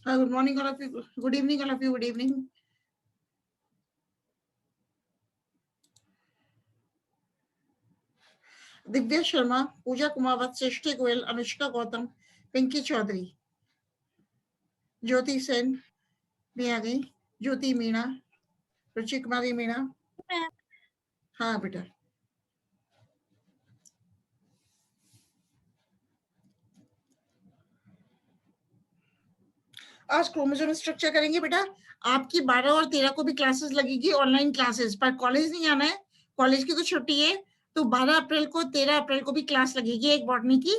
Good morning, all of you. Good evening, all of you. Good evening. Divya Sharma, पूजा कुमावत, सृष्टि गोयल, अनुष्का गौतम, पिंकी चौधरी, ज्योति सेन भी आ गई, ज्योति मीणा, रुचि कुमारी मीणा। हाँ बेटा, आज क्रोमोसोम स्ट्रक्चर करेंगे बेटा। आपकी 12 और 13 को भी क्लासेस लगेगी, ऑनलाइन क्लासेस, पर कॉलेज नहीं आना है, कॉलेज की तो छुट्टी है। तो 12 अप्रैल को 13 अप्रैल को भी क्लास लगेगी एक बॉटनी की,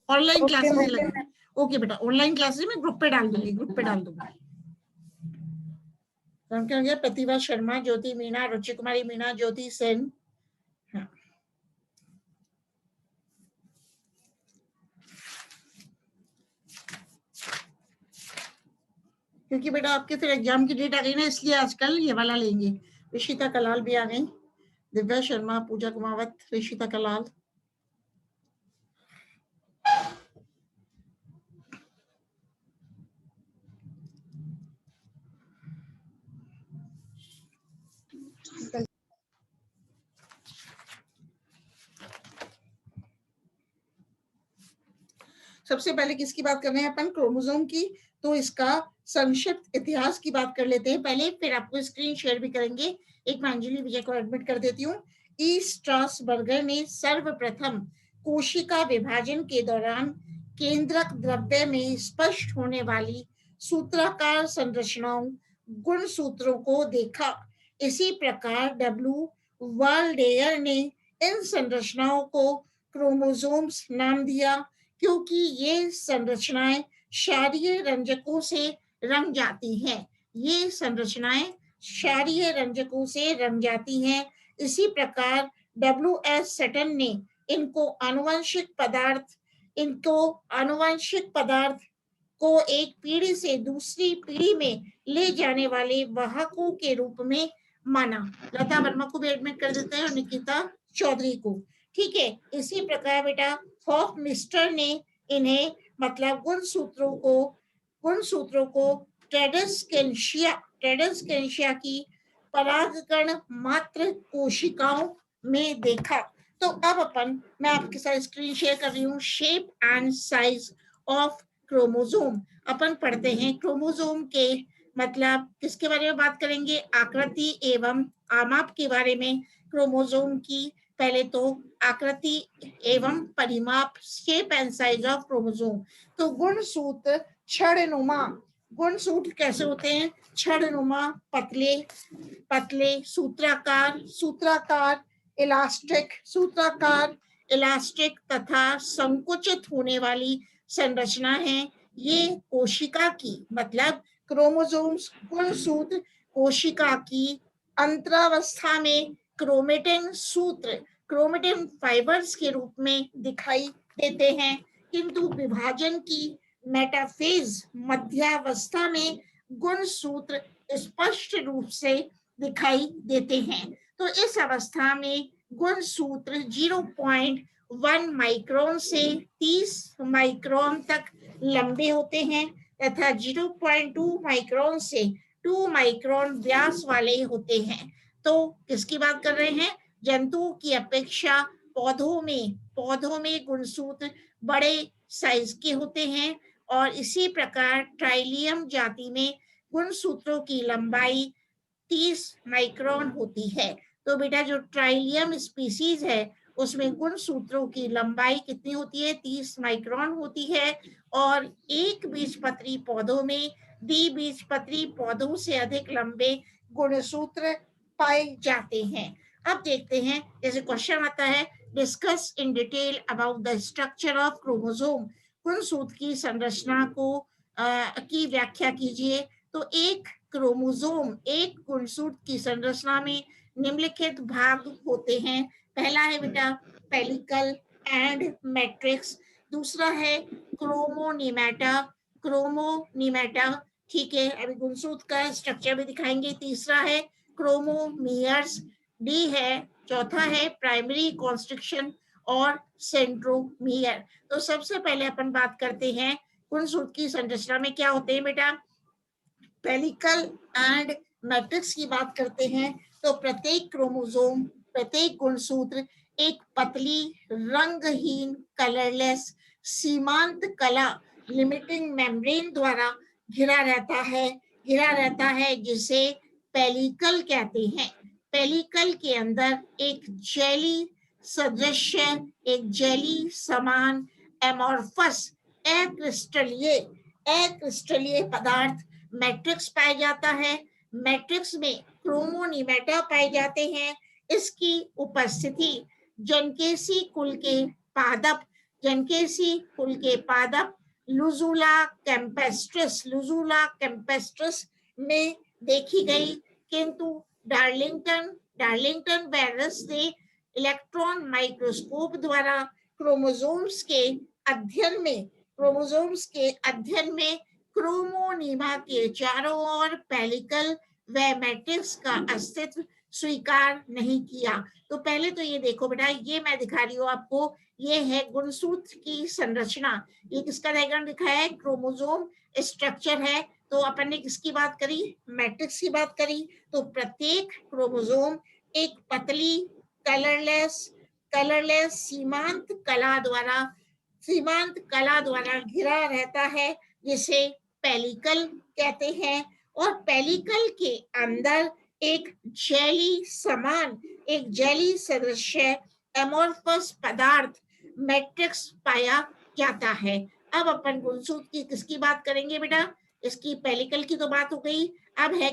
ऑनलाइन क्लासेस लगेगी। ओके बेटा, ऑनलाइन क्लासेस में ग्रुप पे डाल दूंगी, ग्रुप पे डाल दूंगी। नाम क्या हो गया? प्रतिभा शर्मा, ज्योति मीणा, रुचि कुमारी मीणा, ज्योति सेन। हाँ। क्योंकि बेटा आपके फिर एग्जाम की डेट आ गई ना, इसलिए आजकल ये वाला लेंगे। ऋषिता कलाल भी आ गई, दिव्या शर्मा, पूजा कुमावत, ऋषिता कलाल। सबसे पहले किसकी बात कर रहे हैं अपन? क्रोमोसोम की। तो इसका संक्षिप्त इतिहास की बात कर लेते हैं पहले, फिर आपको स्क्रीन शेयर भी करेंगे। एक मैं अंजलि विजय को एडमिट कर देती हूँ। ई स्ट्रासबर्गर ने सर्वप्रथम कोशिका विभाजन के दौरान केंद्रक द्रव्य में स्पष्ट होने वाली सूत्राकार संरचनाओं, गुण सूत्रों को देखा। इसी प्रकार डब्ल्यू वाल्डेयर ने इन संरचनाओं को क्रोमोसोम्स नाम दिया, क्योंकि ये संरचनाएं क्षारीय रंजकों से रंग जाती हैं। ये संरचनाएं क्षारीय रंजकों से रंग जाती हैं। इसी प्रकार डब्ल्यू.एस. सटन ने इनको आनुवंशिक पदार्थ को एक पीढ़ी से दूसरी पीढ़ी में ले जाने वाले वाहकों के रूप में माना। लता वर्मा को भी एडमिट कर देते हैं और निकिता चौधरी को। ठीक है, इसी प्रकार बेटा हॉफ मिस्टर ने इन्हें मतलब गुण सूत्रों को ट्रेडस्केंशिया की परागकण मात्र कोशिकाओं में देखा। तो अब मैं आपके साथ स्क्रीन शेयर कर रही हूँ। Shape and size of chromosome अपन पढ़ते हैं। क्रोमोसोम के मतलब किसके बारे में बात करेंगे? आकृति एवं आमाप के बारे में। क्रोमोसोम की पहले तो आकृति एवं परिमाप, shape and size of chromosome. तो गुणसूत्र छड़नुमा, गुणसूत्र कैसे होते हैं? छड़नुमा, पतले पतले, सूत्राकार इलास्टिक तथा संकुचित होने वाली संरचना है। ये कोशिका की मतलब क्रोमोसोम्स गुणसूत्र कोशिका की अंतरावस्था में क्रोमेटिन फाइबर्स के रूप में दिखाई देते हैं, किंतु विभाजन की मेटाफेज मध्यावस्था में गुणसूत्र स्पष्ट रूप से दिखाई देते हैं। तो इस अवस्था में गुणसूत्र 0.1 माइक्रोन से 30 माइक्रोन तक लंबे होते हैं तथा 0.2 माइक्रोन से 2 माइक्रोन व्यास वाले होते हैं। तो किसकी बात कर रहे हैं? जंतुओं की अपेक्षा पौधों में गुणसूत्र बड़े साइज के होते हैं और इसी प्रकार ट्राइलियम जाति में गुणसूत्रों की लंबाई 30 माइक्रोन होती है। तो बेटा जो ट्राइलियम स्पीसीज है उसमें गुणसूत्रों की लंबाई कितनी होती है? 30 माइक्रोन होती है। और एक बीजपत्री पौधों में द्विबीजपत्री पौधों से अधिक लंबे गुणसूत्र पाए जाते हैं। अब देखते हैं, जैसे क्वेश्चन आता है, discuss in detail about the structure of chromosome. गुणसूत्र की संरचना की व्याख्या कीजिए। तो एक गुणसूत्र की संरचना में निम्नलिखित भाग होते हैं। पहला है बेटा पेलिकल एंड मैट्रिक्स, दूसरा है क्रोमोनीमेटा। ठीक है, अभी गुणसूत्र का स्ट्रक्चर भी दिखाएंगे। तीसरा है क्रोमोमियर्स, डी है। चौथा है प्राइमरी कॉन्स्ट्रिक्शन और सेंट्रोमियर। तो सबसे पहले अपन बात करते हैं गुणसूत्र की संरचना में क्या होते हैं बेटा। पेलिकल एंड मैट्रिक्स की बात करते हैं तो प्रत्येक क्रोमोसोम, प्रत्येक गुणसूत्र एक पतली रंगहीन कलरलेस सीमांत कला लिमिटिंग मेम्ब्रेन द्वारा घिरा रहता है जिसे पेलिकल कहते हैं। पेलिकल के अंदर एक जेली सदृश, एक जेली समान एमोर्फस अक्रिस्टलीय पदार्थ मैट्रिक्स पाया जाता है। मैट्रिक्स में क्रोमोनिमेटा पाए जाते हैं। इसकी उपस्थिति जनकेसी कुल के पादप लुजुला कैम्पेस्ट्रिस में देखी गई, किंतु डार्लिंगटन वायरस ने इलेक्ट्रॉन माइक्रोस्कोप द्वारा क्रोमोसोम्स के अध्ययन में क्रोमोनीमा के चारों ओर पेलिकल व मैट्रिक्स का अस्तित्व स्वीकार नहीं किया। तो पहले तो ये देखो बेटा, ये मैं दिखा रही हूँ आपको, ये है गुणसूत्र की संरचना। ये किसका डायग्राम दिखाया है, क्रोमोसोम स्ट्रक्चर है। तो अपन ने किसकी बात करी, मैट्रिक्स की बात करी। तो प्रत्येक क्रोमोसोम एक पतली कलरलेस सीमांत कला द्वारा घिरा रहता है जिसे पेलिकल कहते हैं। और पेलिकल के अंदर एक जेली सदृश एमोर्फस पदार्थ मैट्रिक्स पाया जाता है। अब अपन गुणसूत्र की किसकी बात करेंगे बेटा, इसकी पेलिकल की तो बात हो गई। अब है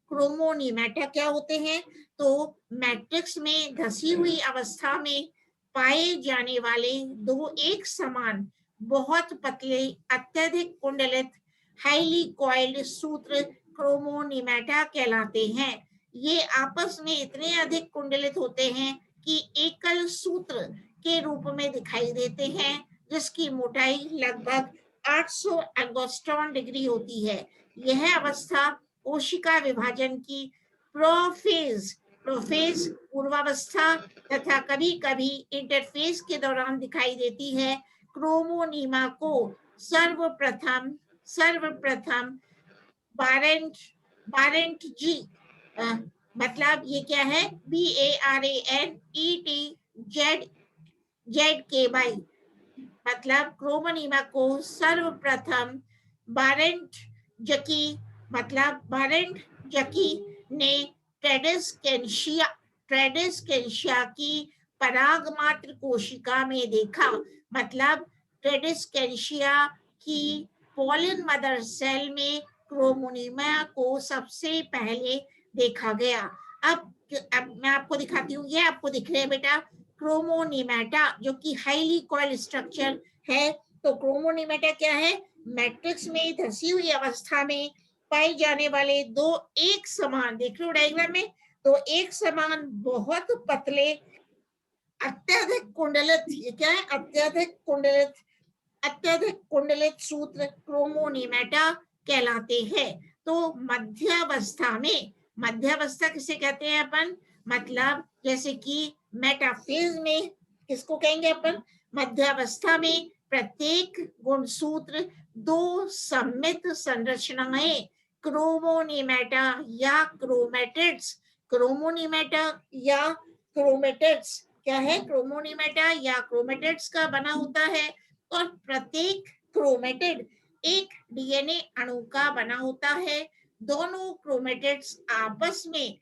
क्रोमोनिमेटा क्या होते हैं, तो मैट्रिक्स में धसी हुई अवस्था में पाए जाने वाले दो एक समान बहुत पतले अत्यधिक कुंडलित हाईली कॉइल्ड सूत्र क्रोमोनिमेटा कहलाते हैं। ये आपस में इतने अधिक कुंडलित होते हैं कि एकल सूत्र के रूप में दिखाई देते हैं, जिसकी मोटाई लगभग 800 एंगस्ट्रॉन डिग्री होती है। यह अवस्था कोशिका विभाजन की प्रोफेज पूर्वावस्था तथा कभी-कभी इंटरफेज के दौरान दिखाई देती है। क्रोमोनीमा को सर्वप्रथम बारेंट जी, मतलब ये क्या है, BARANETZED मतलब क्रोमोनीमा को सर्वप्रथम बारेंट जकी ने ट्रेडिस्केंशिया की परागमात्र कोशिका में देखा। मतलब ट्रेडिस्केंशिया की पोलिन मदर सेल में क्रोमोनीमा को सबसे पहले देखा गया। अब मैं आपको दिखाती हूँ, ये आपको दिख रहे हैं बेटा क्रोमोनिमेटा, जो कि हाईली कॉइल्ड स्ट्रक्चर है। तो क्रोमोनिमेटा क्या है, मैट्रिक्स में धसी हुई अवस्था में पाए जाने वाले दो एक समान, देख लो डायग्राम में, तो एक समान बहुत पतले अत्यधिक कुंडलित, ये क्या है, अत्यधिक कुंडलित सूत्र क्रोमोनिमेटा कहलाते हैं। तो मध्यावस्था किसे कहते हैं अपन, मतलब जैसे कि मेटाफेज में किसको कहेंगे अपन, मध्यावस्था में प्रत्येक गुणसूत्र दो सममित संरचनाएं क्रोमोनिमेटा या क्रोमेटिड्स क्या है, क्रोमोनिमेटा या क्रोमेटिड्स का बना होता है। और प्रत्येक क्रोमेटिड एक डीएनए अणु का बना होता है। दोनों क्रोमेटिड्स आपस में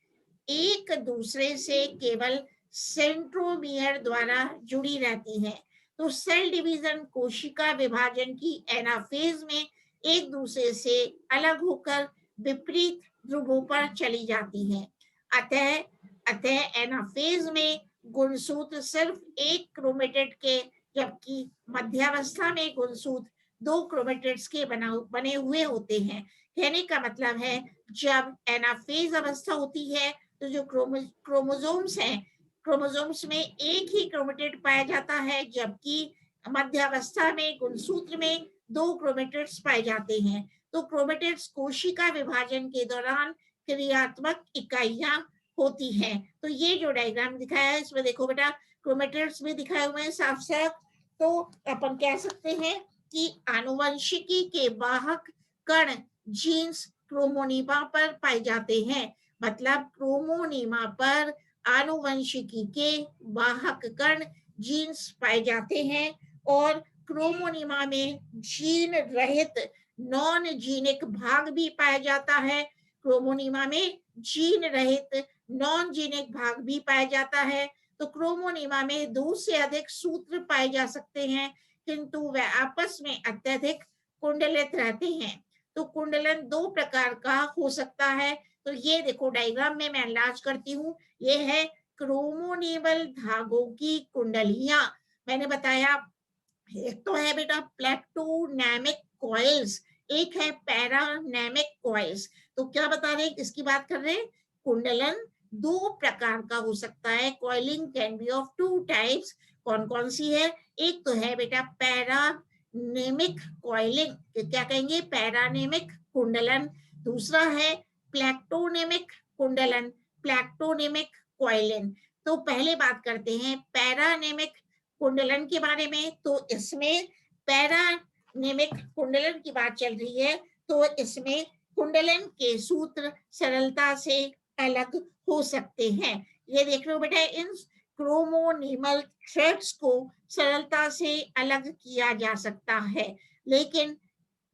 एक दूसरे से केवल सेंट्रोमियर द्वारा जुड़ी रहती हैं। तो सेल डिवीजन कोशिका विभाजन की एनाफेज में एक दूसरे से अलग होकर विपरीत ध्रुवों पर चली जाती हैं। अतः एनाफेज में गुणसूत्र सिर्फ एक क्रोमेटिड के, जबकि मध्यावस्था में गुणसूत्र दो क्रोमेटिड्स के बने हुए होते हैं। कहने का मतलब है, जब एनाफेज अवस्था होती है तो जो क्रोमोसोम्स हैं, क्रोमोसोम्स में एक ही क्रोमेटिड पाया जाता है, जबकि मध्यावस्था में गुणसूत्र में दो क्रोमेटिड्स पाए जाते हैं। तो क्रोमेटिड्स कोशिका विभाजन के दौरान क्रियात्मक इकाइयां होती हैं। तो ये जो डायग्राम दिखाया है, इसमें देखो बेटा, क्रोमेटिड्स भी दिखाए हुए हैं साफ साफ। तो अपन कह सकते हैं कि आनुवंशिकी के वाहक कण जीन्स क्रोमोनीमा पर पाए जाते हैं। मतलब क्रोमोनीमा पर आनुवंशिकी के वाहक कण जीन्स पाए जाते हैं और क्रोमोनीमा में जीन रहित नॉन जीनिक भाग भी पाया जाता है। क्रोमोनीमा में जीन रहित नॉन जीनिक भाग भी पाया जाता है। तो क्रोमोनीमा में 2 से अधिक सूत्र पाए जा सकते हैं, किंतु वे आपस में अत्यधिक कुंडलित रहते हैं। तो कुंडलन 2 प्रकार का हो सकता है। तो ये देखो डायग्राम में मैं एनलार्ज करती हूँ। ये है क्रोमोनिमल धागों की कुंडलियां। मैंने बताया एक तो है बेटा प्लेक्टोनेमिक कॉइल्स, एक है पैरानेमिक कॉइल्स। तो क्या बता रहे हैं, इसकी बात कर रहे हैं। कुंडलन 2 प्रकार का हो सकता है। Coiling can be of 2 types. कौन कौन सी है? एक तो है बेटा पैरानेमिक कॉइलिंग, क्या कहेंगे, पैरानेमिक कुंडलन। दूसरा है प्लेक्टोनेमिक कुंडलन, प्लेक्टोनेमिक कॉइलिंग। तो पहले बात करते हैं पैरानेमिक कुंडलन के बारे में। तो इसमें पैरानेमिक कुंडलन की बात चल रही है। तो इसमें कुंडलन के सूत्र सरलता से अलग हो सकते हैं। ये देख रहे हो बेटा, इन क्रोमोनिमल थ्रेड्स को सरलता से अलग किया जा सकता है। लेकिन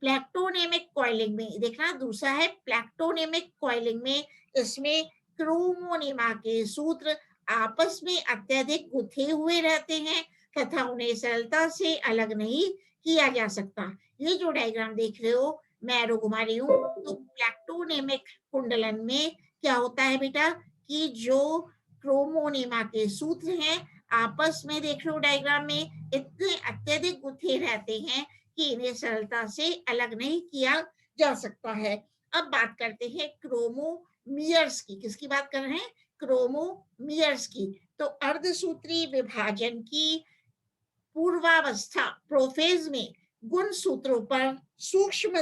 प्लेक्टोनेमिक कॉइलिंग में देखना, दूसरा है प्लेक्टोनेमिक कॉइलिंग में, इसमें क्रोमोनिमा के सूत्र आपस में अत्यधिक गुथे हुए रहते हैं तथा उन्हें सरलता से अलग नहीं किया जा सकता। ये जो डायग्राम देख रहे हो, मैं एरो घुमा रही हूँ। तो प्लेक्टोनेमिक कुंडलन में क्या होता है बेटा कि जो क्रोमोनिमा के सूत्र हैं आपस में, देख रहे हो डायग्राम में, इतने अत्यधिक गुथे रहते हैं कि इन्हें सरलता से अलग नहीं किया जा सकता है। अब बात करते हैं क्रोमोमियर्स की। किसकी बात कर रहे हैं? क्रोमोमियर्स की। तो अर्धसूत्री विभाजन की पूर्वावस्था प्रोफेज में गुणसूत्रों पर सूक्ष्म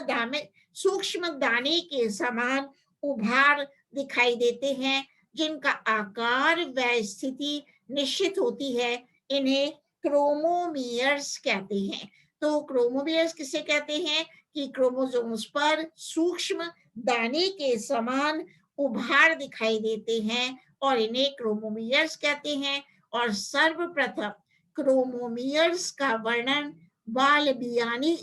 दाने के समान उभार दिखाई देते हैं, जिनका आकार व स्थिति निश्चित होती है। इन्हें क्रोमोमियर्स कहते हैं। तो क्रोमोमियर्स किसे कहते हैं कि क्रोमोसोम्स पर सूक्ष्म दाने के समान उभार दिखाई देते हैं और इन्हें क्रोमोमियर्स कहते हैं। और सर्वप्रथम क्रोमोमियर्स का वर्णन बालबियानी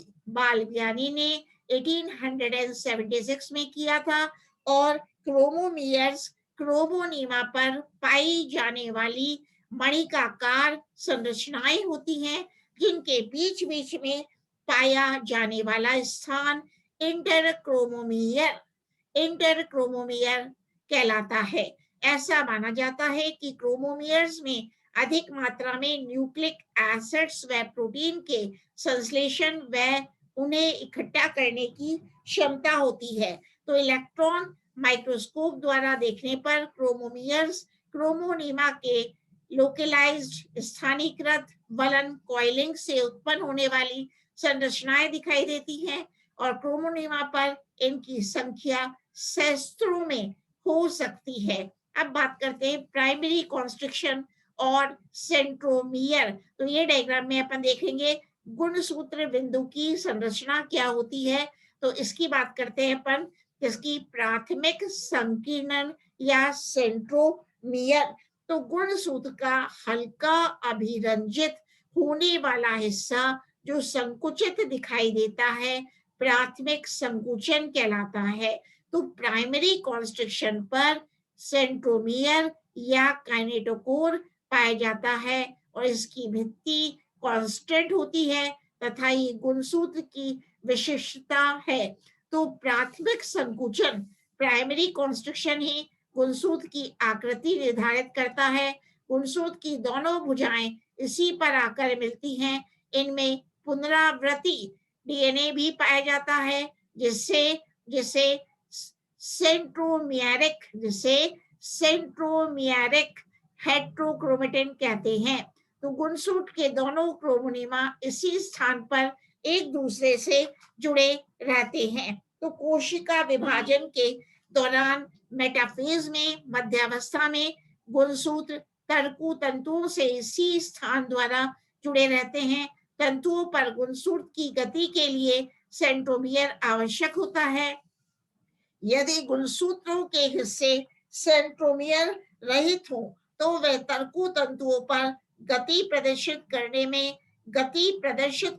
ने 1876 में किया था। और क्रोमोमियर्स क्रोमोनीमा पर पाई जाने वाली मणिकाकार संरचनाएं होती हैं, जिनके बीच बीच में पाया जाने वाला स्थान इंटरक्रोमोमियर कहलाता है। ऐसा माना जाता है कि क्रोमोमियर्स में अधिक मात्रा में न्यूक्लिक एसिड्स व प्रोटीन के संश्लेषण व उन्हें इकट्ठा करने की क्षमता होती है। तो इलेक्ट्रॉन माइक्रोस्कोप द्वारा देखने पर क्रोमोमियर्स क्रोमोनीमा के लोकलाइज्ड स्थानीकृत वलन कॉइलिंग से उत्पन्न होने वाली संरचनाएं दिखाई देती हैं और क्रोमोनीमा पर इनकी संख्या सहस्त्रों में हो सकती है। अब बात करते हैं प्राइमरी कॉन्स्ट्रिक्शन और सेंट्रोमियर। तो ये डायग्राम में अपन देखेंगे गुणसूत्र बिंदु की संरचना क्या होती है। तो इसकी बात करते हैं अपन, इसकी प्राथमिक संकीर्णन या सेंट्रोमियर। तो गुणसूत्र का हल्का अभिरंजित होने वाला हिस्सा जो संकुचित दिखाई देता है, प्राथमिक संकुचन कहलाता है। तो प्राइमरी कॉन्स्ट्रिक्शन पर सेंट्रोमियर या काइनेटोकोर पाया जाता है और इसकी भित्ति कांस्टेंट होती है तथा ये गुणसूत्र की विशिष्टता है। तो प्राथमिक संकुचन, प्राइमरी कॉन्स्ट्रिक्शन ही गुणसूत्र की आकृति निर्धारित करता है। गुणसूत्र की दोनों भुजाएं इसी पर आकर मिलती हैं। इनमें पुनरावृत्ति डीएनए भी पाया जाता है, जिससे जिसे सेंट्रोमियरिक हेट्रोक्रोमेटिन कहते हैं। तो गुणसूत्र के दोनों क्रोमोनिमा इसी स्थान पर एक दूसरे से जुड़े रहते हैं। तो कोशिका विभाजन के दौरान मेटाफेज में मध्यावस्था में गुणसूत्र तर्कु तंतुओं से इसी स्थान द्वारा जुड़े रहते हैं। तंतुओं पर गुणसूत्र की गति के लिए सेंट्रोमियर आवश्यक होता है। यदि गुणसूत्रों के हिस्से सेंट्रोमियर रहित हो तो वे तर्कु तंतुओं पर गति प्रदर्शित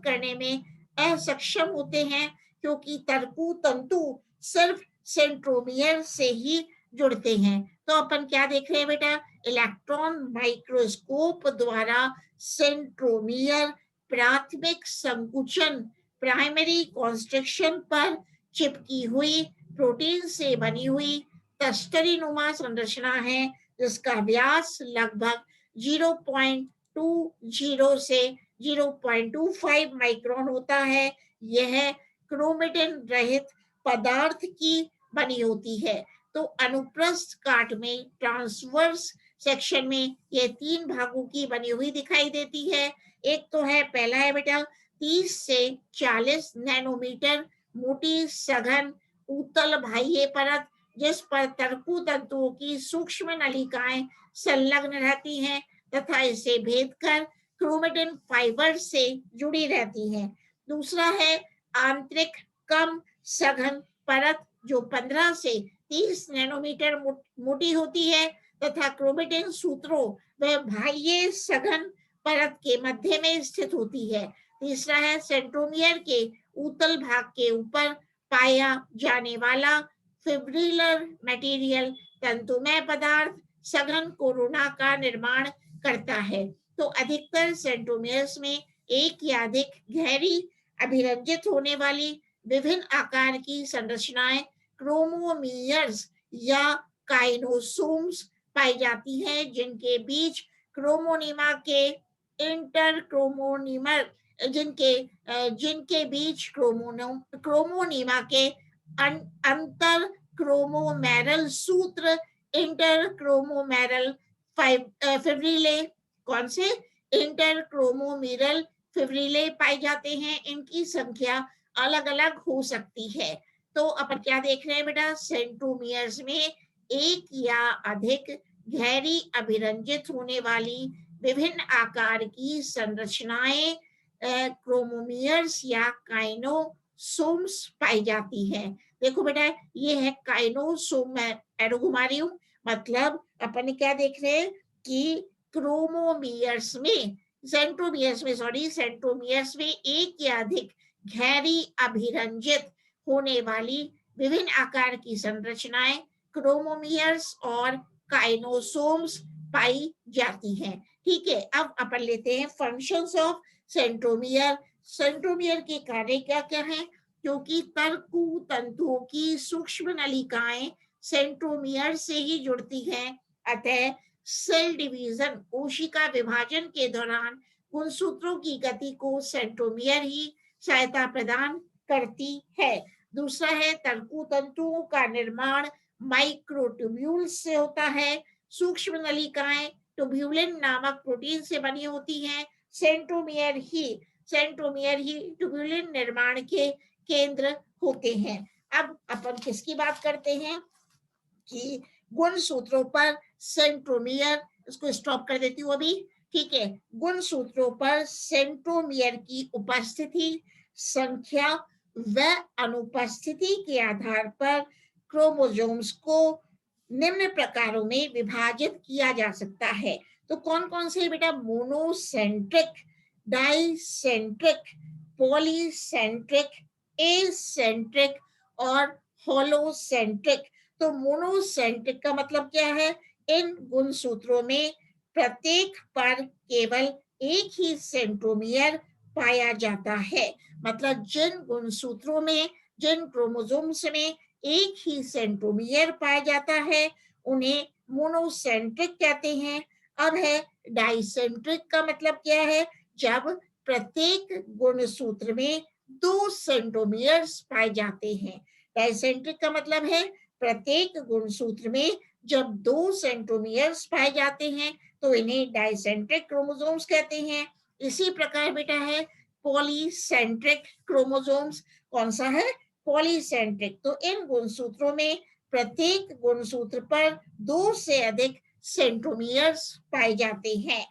करने में असक्षम होते हैं, क्योंकि तर्कु तंतु सिर्फ सेंट्रोमियर से ही जुड़ते हैं। तो अपन क्या देख रहे हैं बेटा, इलेक्ट्रॉन माइक्रोस्कोप द्वारा सेंट्रोमियर प्राथमिक संकुचन प्राइमरी कॉन्स्ट्रक्शन पर चिपकी हुई प्रोटीन से बनी हुई तस्तरीनुमा संरचना है, जिसका व्यास लगभग 0.20 से 0.25 माइक्रोन होता है। यह क्रोमेटिन रहित पदार्थ की बनी होती है। तो अनुप्रस्थ काट में ट्रांसवर्स सेक्शन में ये 3 भागों की बनी हुई दिखाई देती है। एक तो है, पहला है बेटा 30 से 40 नैनोमीटर मोटी सघन उत्तल बाह्य परत, जिस पर तर्कु तंतुओं की सूक्ष्म नलिकाएं संलग्न रहती हैं तथा इसे भेद कर क्रोमेटिन फाइबर से जुड़ी रहती हैं। दूसरा है आंतरिक कम सघन परत, जो 15 से 30 नैनोमीटर मोटी होती है तथा क्रोमेटिन सूत्रों व बाह्य सघन परत के मध्य में स्थित होती है। तीसरा है सेंट्रोमियर के उत्तल भाग के ऊपर पाया जाने वाला फिब्रिलर मटेरियल तंतुमय पदार्थ सघन कोरोना का निर्माण करता है। तो अधिकतर सेंट्रोमियर्स में एक या अधिक गहरी अभिरंजित होने वाली विभिन्न आकार की संरचनाएं क्रोमोमियर्स या काइनोसोम्स पाई जाती हैं, जिनके बीच क्रोमोनिमा के इंटरक्रोमोनिमर जिनके बीच क्रोमोनिमा के अंतर क्रोमोमेरल सूत्र इंटरक्रोमोमेरल फिब्रिले कौन से इंटरक्रोमोमेरल फिब्रिले पाए जाते हैं। इनकी संख्या अलग अलग हो सकती है। तो अपन क्या देख रहे हैं बेटा, सेंट्रोमियर्स में एक या अधिक गहरी अभिरंजित होने वाली विभिन्न आकार की संरचनाएं क्रोमोमियर्स या काइनोसोम्स पाई जाती हैं। देखो बेटा, ये है काइनोसोम, मैं एरो घुमा रही हूँ, मतलब अपन क्या देख रहे हैं कि सेंट्रोमियर्स में एक या अधिक गहरी अभिरंजित होने वाली विभिन्न आकार की संरचनाएं क्रोमोमियर्स और काइनोसोम्स पाई जाती हैं। ठीक है, अब अपन लेते हैं फंक्शंस ऑफ सेंट्रोमियर। सेंट्रोमियर के कार्य क्या क्या हैं? क्योंकि तर्कु तंतुओं की सूक्ष्म नलिकाएं सेंट्रोमियर से ही जुड़ती हैं, अतः सेल डिवीजन कोशिका विभाजन के दौरान गुणसूत्रों की गति को सेंट्रोमियर ही सहायता प्रदान करती है। दूसरा है तर्कु तंतुओं का निर्माण माइक्रोट्यूब्यूल्स से होता है। सूक्ष्म नलिकाएं ट्यूब्यूलिन नामक प्रोटीन से बनी होती हैं। सेंट्रोमियर ही ट्यूब्यूलिन निर्माण के केंद्र होते हैं। अब अपन किसकी बात करते हैं कि गुणसूत्रों पर सेंट्रोमियर, इसको स्टॉप कर देती हूँ अभी। ठीक है, गुणसूत्रों पर सेंट्रोमियर की उपस्थिति, संख्या व अनुपस्थिति के आधार पर क्रोमोसोम्स को निम्न प्रकारों में विभाजित किया जा सकता है। तो कौन कौन से बेटा? मोनोसेंट्रिक, डाइसेंट्रिक, पॉलीसेंट्रिक, एसेंट्रिक और होलोसेंट्रिक। तो मोनोसेंट्रिक का मतलब क्या है? इन गुणसूत्रों में प्रत्येक पर केवल एक ही सेंट्रोमियर पाया जाता है। मतलब जिन गुणसूत्रों में, जिन क्रोमोसोम्स में एक ही सेंट्रोमियर पाया जाता है, उन्हें मोनोसेंट्रिक कहते हैं। अब है डाइसेंट्रिक का मतलब क्या है? जब प्रत्येक गुणसूत्र में 2 सेंट्रोमियर्स पाए जाते हैं। डाइसेंट्रिक का मतलब है प्रत्येक गुणसूत्र में जब 2 सेंट्रोमियर्स पाए जाते हैं तो इन्हें डाइसेंट्रिक क्रोमोसोम्स कहते हैं। इसी प्रकार बेटा है पॉलीसेंट्रिक क्रोमोसोम्स। कौन सा है? पॉलीसेंट्रिक। तो इन गुणसूत्रों में प्रत्येक गुणसूत्र पर 2 से अधिक सेंट्रोमियर्स पाए जाते हैं।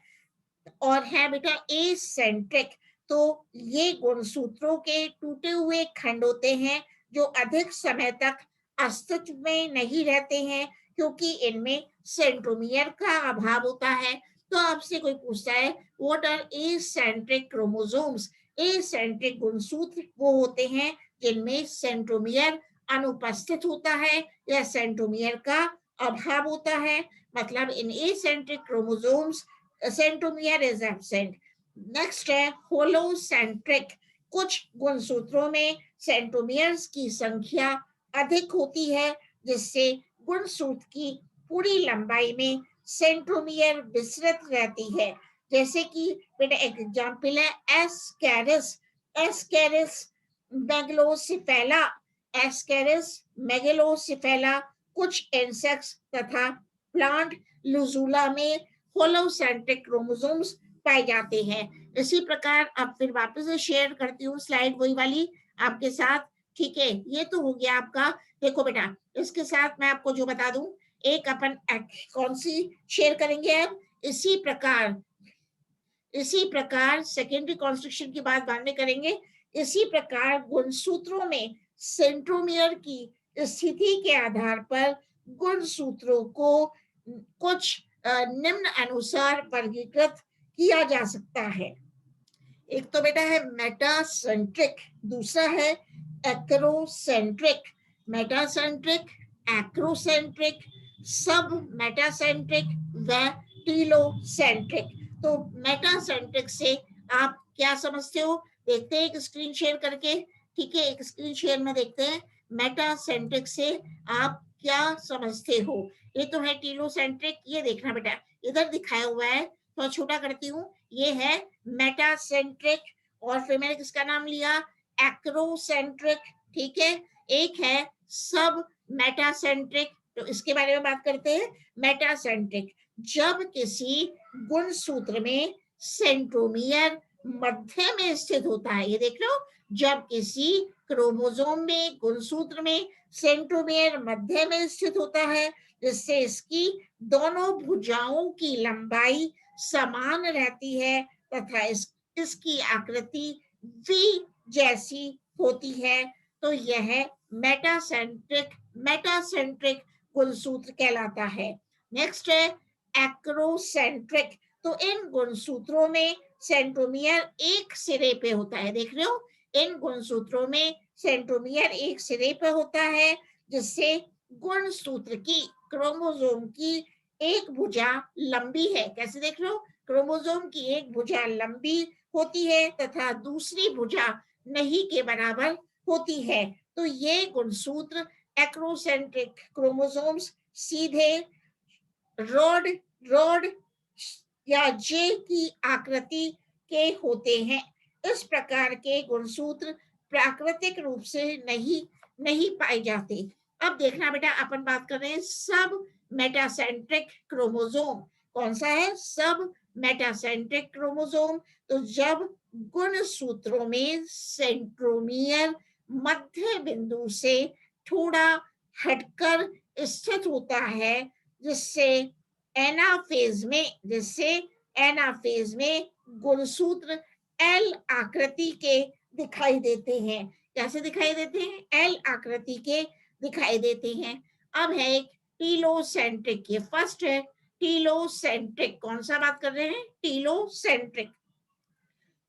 और है बेटा एसेंट्रिक, तो ये गुणसूत्रों के टूटे हुए खंड होते हैं जो अधिक समय तक अस्तित्व में नहीं रहते हैं क्योंकि इनमें सेंट्रोमियर का अभाव होता है। तो आपसे कोई पूछता है what are acentric chromosomes, acentric गुणसूत्र वो होते हैं जिनमें सेंट्रोमियर अनुपस्थित होता है या सेंट्रोमियर का अभाव होता है। मतलब in acentric chromosomes centromere is absent. Next है होलोसेंट्रिक, कुछ गुणसूत्रों में सेंट्रोमियर्स की संख्या अधिक होती है जिससे गुणसूत्र की पूरी लंबाई में सेंट्रोमियर विस्तृत रहती है। जैसे कि बेटा एक एग्जांपल है एस्केरिस, एस्केरिस मेगलोसिफेला, एस्केरिस मेगलोसिफेला कुछ इंसेक्ट्स तथा प्लांट लुजूला में होलोसेंट्रिक क्रोमोसोम्स पाए जाते हैं। इसी प्रकार अब फिर वापस से शेयर करती हूँ स्लाइड वही वाली आपके साथ। ठीक है, ये तो हो गया आपका। देखो बेटा इसके साथ मैं आपको जो बता दूं, एक अपन कौन सी शेयर करेंगे अब, इसी प्रकार सेकेंडरी कॉन्स्ट्रक्शन की बात बाद में करेंगे। इसी प्रकार गुणसूत्रों में सेंट्रोमियर की स्थिति के आधार पर गुणसूत्रों को कुछ निम्न अनुसार वर्गीकृत किया जा सकता है। एक तो बेटा है मेटासेंट्रिक, दूसरा है एक्रोसेंट्रिक। मेटासेंट्रिक, एक्रोसेंट्रिक, सब मेटासेंट्रिक व टीलोसेंट्रिक। तो मेटासेंट्रिक से आप क्या समझते हो, देखते हैं एक स्क्रीन शेयर करके। ठीक है, एक स्क्रीन शेयर में देखते हैं मेटासेंट्रिक से आप क्या समझते हो। ये तो है टीलोसेंट्रिक, ये देखना बेटा इधर दिखाया हुआ है, तो छोटा करती हूँ, ये है मेटासेंट्रिक। और फिर मैंने किसका नाम लिया, एक्रोसेंट्रिक। ठीक है, एक है सब मेटासेंट्रिक, तो इसके बारे में बात करते हैं। मेटासेंट्रिक जब किसी गुणसूत्र में सेंट्रोमियर मध्य में स्थित होता है, ये देख लो, जब किसी क्रोमोसोम में गुणसूत्र में सेंट्रोमियर मध्य में स्थित होता है जिससे इसकी दोनों भुजाओं की लंबाई समान रहती है तथा इसकी आकृति वी जैसी होती है, तो यह मेटासेंट्रिक मेटासेंट्रिक गुणसूत्र कहलाता है। नेक्स्ट है एक्रोसेंट्रिक, तो इन गुणसूत्रों में सेंट्रोमियर एक सिरे पे होता है, देख रहे हो, इन गुणसूत्रों में सेंट्रोमियर एक सिरे पे होता है जिससे गुणसूत्र की क्रोमोसोम की एक भुजा लंबी है। कैसे देख रहे हो, क्रोमोसोम की एक भुजा लंबी होती है तथा दूसरी भुजा नहीं के बराबर होती है। तो ये गुणसूत्र एक्रोसेंट्रिक क्रोमोसोम्स सीधे रॉड रॉड या जे की आकृति के होते हैं। इस प्रकार के गुणसूत्र प्राकृतिक रूप से नहीं पाए जाते। अब देखना बेटा अपन बात कर रहे हैं सब मेटासेंट्रिक क्रोमोसोम। कौन सा है, सब मेटासेंट्रिक क्रोमोसोम। तो जब गुणसूत्रों में सेंट्रोमियर मध्य बिंदु से थोड़ा हटकर स्थित होता है जिससे एनाफेज में गुणसूत्र एल आकृति के दिखाई देते हैं। कैसे दिखाई देते हैं, एल आकृति के दिखाई देते हैं। अब है एक टीलोसेंट्रिक, ये फर्स्ट है टीलोसेंट्रिक। कौन सा बात कर रहे हैं, टीलोसेंट्रिक।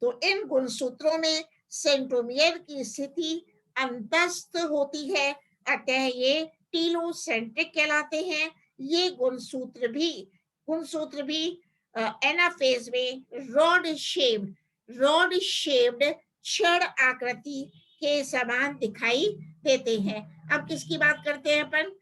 तो इन गुणसूत्रों में सेंट्रोमियर की स्थिति अंतस्थ होती है, अतः ये टीलोसेंट्रिक कहलाते हैं। ये गुणसूत्र भी एनाफेज में रॉड शेप्ड छड़ आकृति के समान दिखाई देते हैं। अब किसकी बात करते हैं अपन,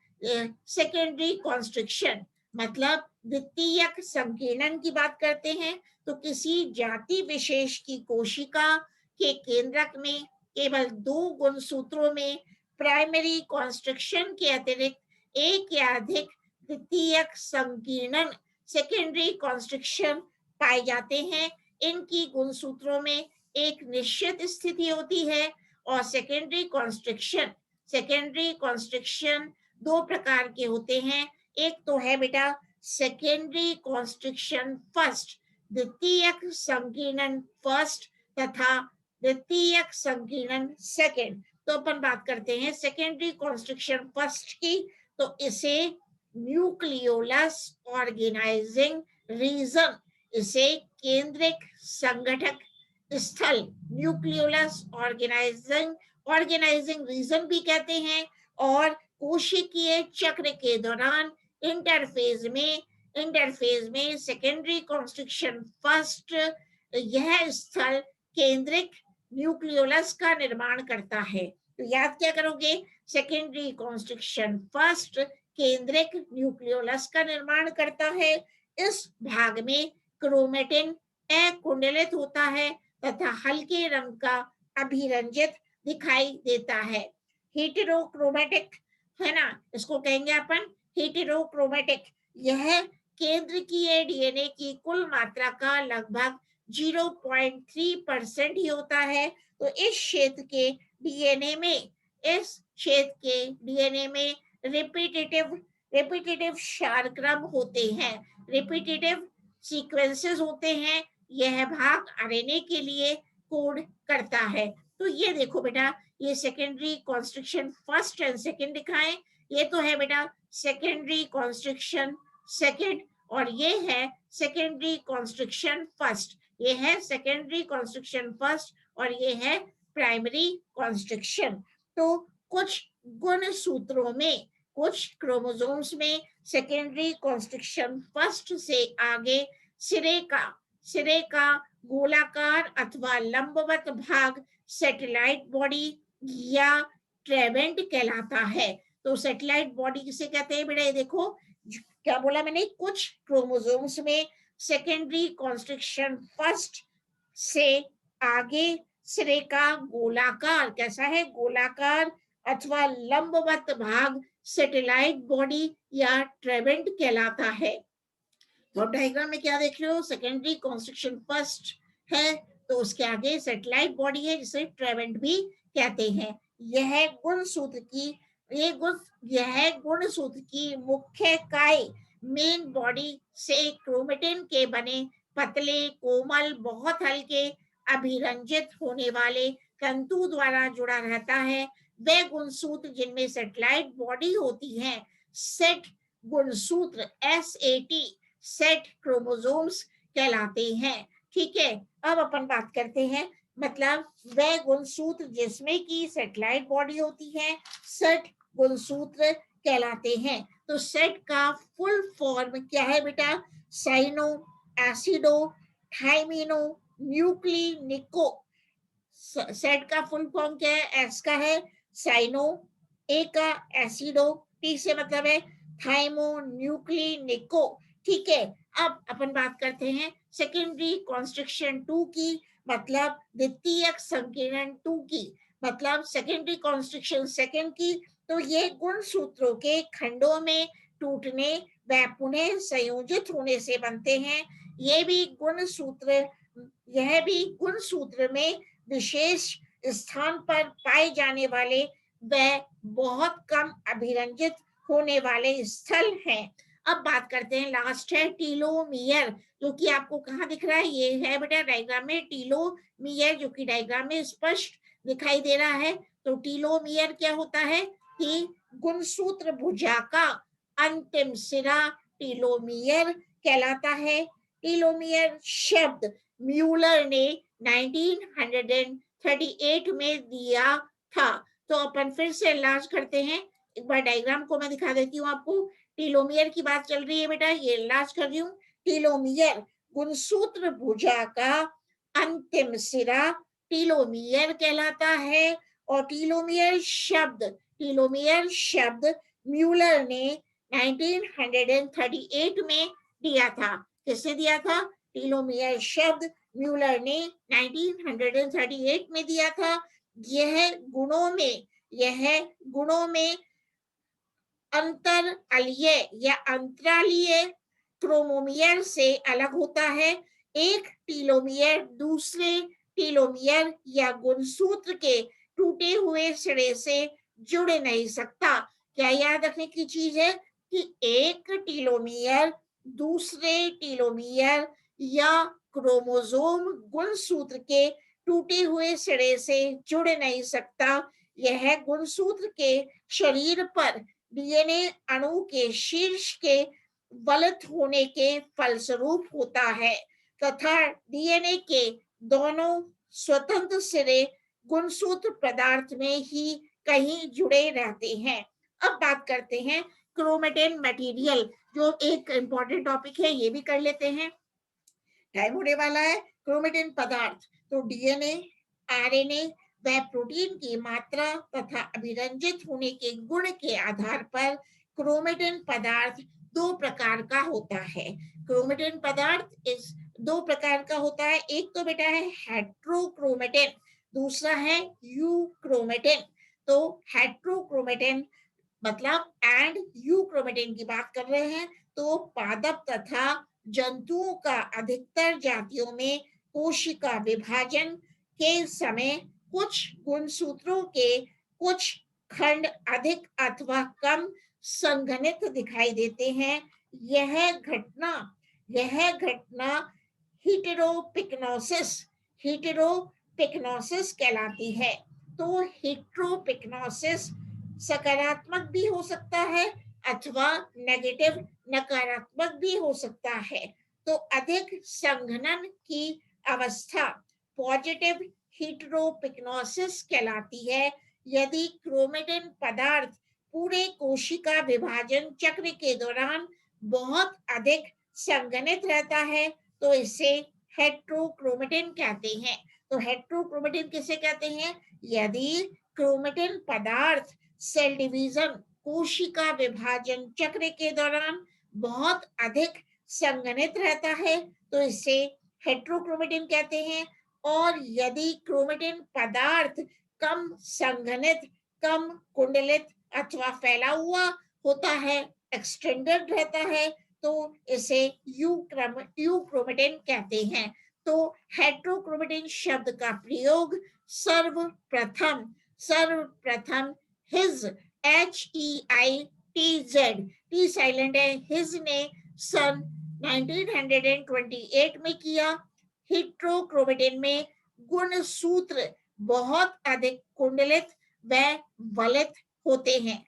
सेकेंडरी कॉन्स्ट्रिक्शन, मतलब द्वितीयक संकीर्णन की बात करते हैं। तो किसी जाति विशेष की कोशिका के केंद्रक में केवल दो गुणसूत्रों में प्राइमरी कॉन्स्ट्रक्शन के अतिरिक्त एक या अधिक द्वितीयक संकीर्णन सेकेंडरी कॉन्स्ट्रक्शन पाए जाते हैं। इनकी गुणसूत्रों में एक निश्चित स्थिति होती है। और सेकेंडरी कॉन्स्ट्रक्शन दो प्रकार के होते हैं। एक तो है बेटा सेकेंडरी कॉन्स्ट्रिक्शन फर्स्ट, द्वितीयक संकीर्णन फर्स्ट तथा द्वितीयक संकीर्णन सेकेंड। तो अपन बात करते हैं सेकेंडरी कॉन्स्ट्रिक्शन फर्स्ट की, तो इसे न्यूक्लियोलस ऑर्गेनाइजिंग रीजन, इसे केंद्रिक संगठक स्थल, न्यूक्लियोलस ऑर्गेनाइजिंग रीजन भी कहते हैं। और कोशिकीय चक्र के दौरान इंटरफेज में सेकेंडरी कॉन्स्ट्रिक्शन फर्स्ट, यह स्थल केंद्रिक न्यूक्लियोलस का निर्माण करता है। तो याद क्या करोगे, सेकेंडरी कॉन्स्ट्रिक्शन फर्स्ट केंद्रिक न्यूक्लियोलस का निर्माण करता है। इस भाग में क्रोमेटिन अकुंडलित होता है तथा हल्के रंग का अभिरंजित दिखाई देता है। हेटेरोक्रोमेटिक है ना, इसको कहेंगे अपन हेटेरोक्रोमेटिक। यह केंद्रीय डीएनए की कुल मात्रा का लगभग 0.3% ही होता है। तो इस क्षेत्र के डीएनए में रिपीटेटिव क्षारक्रम होते हैं, रिपीटेटिव सीक्वेंसेस होते हैं। यह भाग आरएनए के लिए कोड करता है। तो ये देखो बेटा, ये secondary constriction first and second दिखाएं। ये तो है बेटा सेकेंडरी कॉन्स्ट्रिक्शन सेकेंड, और ये है सेकेंडरी कॉन्स्ट्रिक्शन फर्स्ट। ये है सेकेंडरी कॉन्स्ट्रिक्शन फर्स्ट और ये है प्राइमरी कॉन्स्ट्रिक्शन। तो कुछ गुण सूत्रों में, कुछ क्रोमोसोम्स में सेकेंडरी कॉन्स्ट्रिक्शन फर्स्ट से आगे सिरे का गोलाकार अथवा लंबवत भाग सैटेलाइट बॉडी या ट्रेबेंट कहलाता है। तो सैटेलाइट बॉडी किसे कहते हैं बेटा, ये देखो क्या बोला मैंने, कुछ क्रोमोसोम्स में सेकेंडरी कॉन्स्ट्रिक्शन फर्स्ट से आगे सिरे का गोलाकार, कैसा है, गोलाकार अथवा लंबवत भाग सैटेलाइट बॉडी या ट्रेबेंट कहलाता है। तो डायग्राम में क्या देख रहे हो, सेकेंडरी कॉन्स्ट्रिक्शन फर्स्ट है, तो उसके आगे सैटेलाइट बॉडी है जिसे ट्रेबेंट भी कहते हैं। यह गुणसूत्र की मुख्य काय मेन बॉडी से क्रोमेटिन के बने पतले कोमल बहुत हल्के अभिरंजित होने वाले तंतु द्वारा जुड़ा रहता है। वे गुणसूत्र जिनमें सैटेलाइट बॉडी होती है सेट गुणसूत्र SAT सेट क्रोमोसोम्स कहलाते हैं। ठीक है, अब अपन बात करते हैं, मतलब वह गुणसूत्र जिसमें की सैटेलाइट बॉडी होती है सेट गुणसूत्र कहलाते हैं। तो सेट का फुल फॉर्म क्या है बेटा, साइनो एसिडो थाइमिनो न्यूक्लिनिको। सेट का फुल फॉर्म क्या है, एस का है साइनो, ए का एसिडो, टी से मतलब है थाइमो न्यूक्लिनिको। ठीक है, अब अपन बात करते हैं सेकेंडरी कॉन्स्ट्रिक्शन 2 की, मतलब द्वितीयक संकीर्णन 2 की, मतलब सेकेंडरी कॉन्स्ट्रिक्शन सेकेंड की। तो ये गुण सूत्रों के खंडों में टूटने व पुनः संयोजित होने से बनते हैं। यह भी गुण सूत्र में विशेष स्थान पर पाए जाने वाले व बहुत कम अभिरंजित होने वाले स्थल हैं। अब बात करते हैं, लास्ट है टीलोमियर, जो कि आपको कहाँ दिख रहा है, ये है बेटा डायग्राम में टीलोमियर, जो कि डायग्राम में स्पष्ट दिखाई दे रहा है। तो टीलोमियर क्या होता है कि गुणसूत्र भुजा का अंतिम सिरा टीलोमियर कहलाता है। टीलोमियर शब्द म्यूलर ने 1938 में दिया था। तो अपन फिर से एनलार्ज करते हैं, एक बार डायग्राम को मैं दिखा देती हूँ आपको। टीलोमियर की बात चल रही है बेटा, ये एनलार्ज कर रही हूँ। टीलोमियर गुणसूत्र भुजा का अंतिम सिरा टीलोमियर कहलाता है। और टीलोमियर शब्द म्यूलर ने 1938 में दिया था। किसने दिया था, टीलोमियर शब्द म्यूलर ने 1938 में दिया था। यह गुणों में अंतरालीय क्रोमोमियर से अलग होता है। एक टीलोमियर दूसरे टीलोमियर या गुणसूत्र के टूटे हुए सिरे से जुड़ नहीं सकता। क्या याद रखने की चीज है कि एक टीलोमियर दूसरे टीलोमियर या क्रोमोसोम गुणसूत्र के टूटे हुए सिरे से जुड़ नहीं सकता। यह गुणसूत्र के शरीर पर डीएनए अणु के शीर्ष के वलित होने के फलस्वरूप होता है तथा डीएनए के दोनों स्वतंत्र सिरे गुणसूत्र पदार्थ में ही कहीं जुड़े रहते हैं। अब बात करते हैं क्रोमेटिन मटेरियल, जो एक इंपॉर्टेंट टॉपिक है, ये भी कर लेते हैं। टाइम होने वाला है। क्रोमेटिन पदार्थ तो डीएनए, आरएनए व प्रोटीन की मात्रा तथा अभिरंजित होने के गुण के आधार पर क्रोमेटिन पदार्थ दो प्रकार का होता है। क्रोमेटिन पदार्थ इस दो प्रकार का होता है। एक तो बेटा है हेट्रोक्रोमेटिन, दूसरा है यूक्रोमेटिन। तो हेट्रोक्रोमेटिन मतलब एंड यूक्रोमेटिन की बात कर रहे हैं तो पादप तथा जंतुओं का अधिकतर जातियों में कोशिका विभाजन के समय कुछ गुणसूत्रों के कुछ खंड अधिक अथवा कम संघनित दिखाई देते हैं। यह घटना हिटेरोपिक्नोसिस हिटेरोपिक्नोसिस कहलाती है। तो हिटेरोपिक्नोसिस सकारात्मक भी हो सकता है अथवा नेगेटिव नकारात्मक भी हो सकता है। तो अधिक संघनन की अवस्था पॉजिटिव हिटेरोपिक्नोसिस कहलाती है। यदि क्रोमेटिन पदार्थ पूरे कोशिका विभाजन चक्र के दौरान बहुत अधिक संघनित रहता है तो इसे हेट्रोक्रोमेटिन कहते हैं। तो हेट्रोक्रोमेटिन किसे कहते हैं? यदि क्रोमेटिन पदार्थ सेल डिवीजन कोशिका विभाजन चक्र के दौरान बहुत अधिक संघनित रहता है तो इसे हेट्रोक्रोमेटिन कहते हैं। और यदि क्रोमेटिन पदार्थ कम संघनित, कम कुंडलित अथवा फैला हुआ होता है, एक्सटेंडेड रहता है, तो इसे यूक्रोमेटिन कहते हैं। तो हेट्रोक्रोमेटिन शब्द का प्रयोग सर्वप्रथम हिज HEITZ, टी साइलेंट है, हिज ने सन 1928 में किया। हेट्रोक्रोमेटिन में गुणसूत्र बहुत अधिक कुंडलित व वलित होते हैं,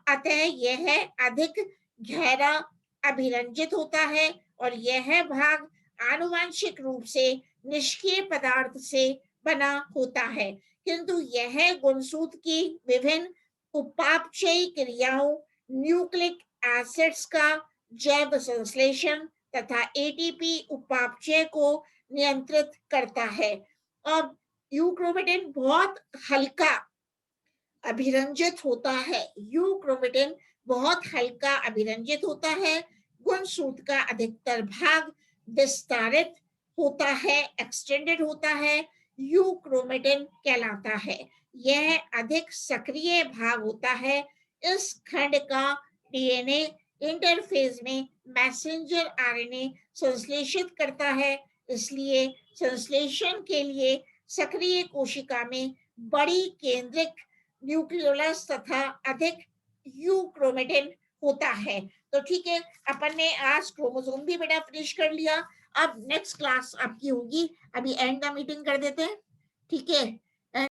अतः यह अधिक गहरा अभिरंजित होता है और यह भाग आनुवंशिक रूप से निष्क्रिय पदार्थ से बना होता है। किंतु यह गुणसूत्र की विभिन्न उपापचयी क्रियाओं, न्यूक्लिक एसिड्स का जैव संश्लेषण तथा एटीपी उपापचय को नियंत्रित करता है। अब यूक्रोमेटिन बहुत हल्का अभिरंजित होता है। यूक्रोमेटिन बहुत हल्का अभिरंजित होता है। गुणसूत्र का अधिकतर भाग विस्तारित होता है, एक्सटेंडेड होता है, यूक्रोमेटिन कहलाता है। यह अधिक सक्रिय भाग होता है। इस खंड का डीएनए इंटरफेज में मैसेंजर आरएनए संश्लेषित करता है, इसलिए संश्लेषण के लिए सक्रिय कोशिका में बड़ी केंद्रिक न्यूक्लियोलस तथा अधिक यूक्रोमेटिन होता है। तो ठीक है, अपन ने आज क्रोमोसोम भी बेटा फिनिश कर लिया। अब नेक्स्ट क्लास आपकी होगी, अभी एंड का मीटिंग कर देते हैं, ठीक है।